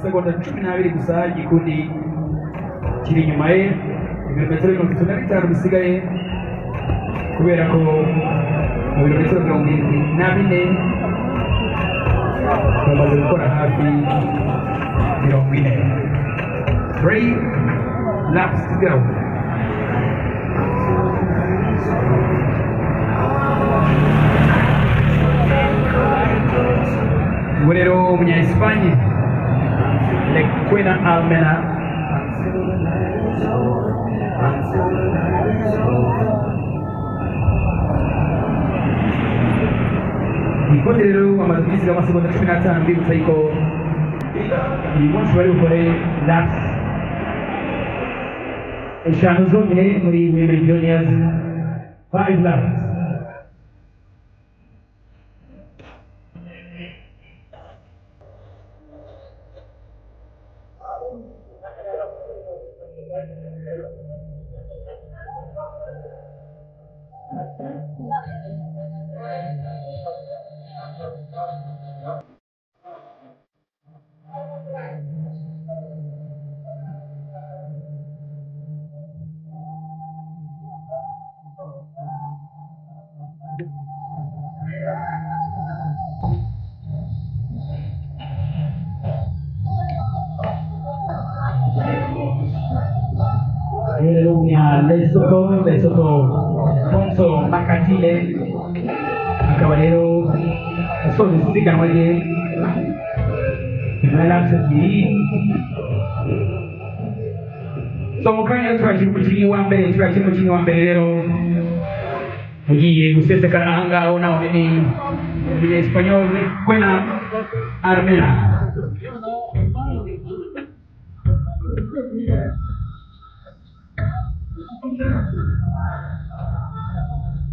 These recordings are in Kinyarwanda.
amasegonda 12 gusa igikundi kiri inyuma ye ibirometero 35 bisigaye kubera ko mu birometero 74 bamaze gukora hafi 40 3 laps to go. Guerrero punya Espanya Le Cuena Almena ikundi rero amadovize y'amasegonda 15 mbibutsa yuko uyu munsi bari bukore laps eshanu zonyine muri Women Juniors 5 laps. Lesotho Alfonso Makatile Caballero solicitan oye relax aquí so kaya traction kuchini wambelero oye usted se caranga una en español buena armena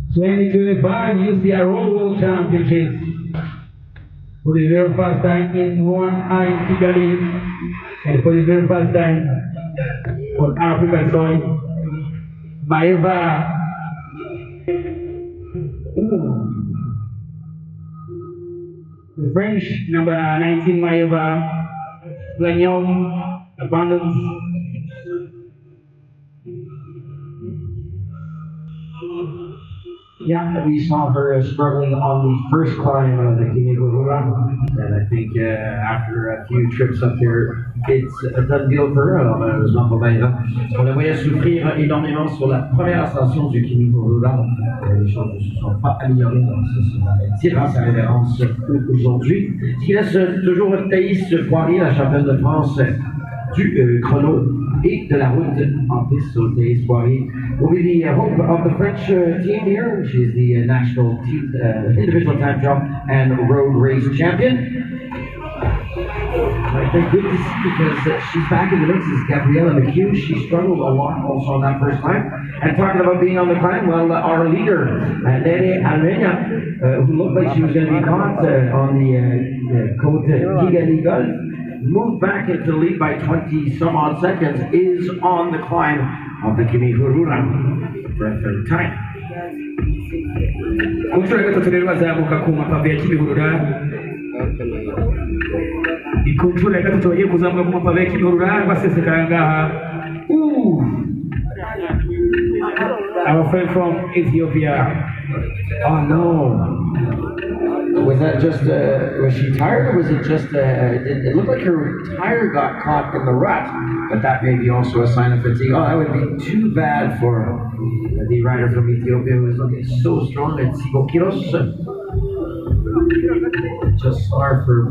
2025 UCI World Championships for the very first time in one eye Kigali and for the very first time on African soil. Maeva the French number 19 Maeva Gagnon abandons Yeah, we saw her struggling on the first climb of the Kuri and I think after a few trips up here, it's a done deal for her. Alors, on la voyait souffrir énormément sur la première ascension du Kuri. Les choses ne se sont pas améliorées, donc ça tire sa révérence aujourd'hui. Ce qui laisse toujours Thaïs Poirier, la championne de France du chrono et de la route en piste. So Thaïs Poirier will be the hope of the French team here. She's the national team, individual time trial and road race champion. I think good to see because she's back in the mix is Gabriella McHugh. She struggled a lot also on that first climb. And talking about being on the climb, well, our leader, Nere Almena, who looked like she was going to be caught on the Côte Kigali Gulf, moved back into the lead by 20 some odd seconds, is on the climb of the Kimihurura for a third time. Kunshura gatatu rero bazamuka ku mapave ya Kimihurura. Ikunshura gatatu bagiye kuzamuka ku mapave ya Kimihurura basesekara ngaha. Our friend from Ethiopia. Oh no. Was that just, was she tired or was it just, it looked like her tire got caught in the rut, but that may be also a sign of fatigue. Oh, that would be too bad for the rider from Ethiopia who was looking so strong at 5 kilos. Just sorry for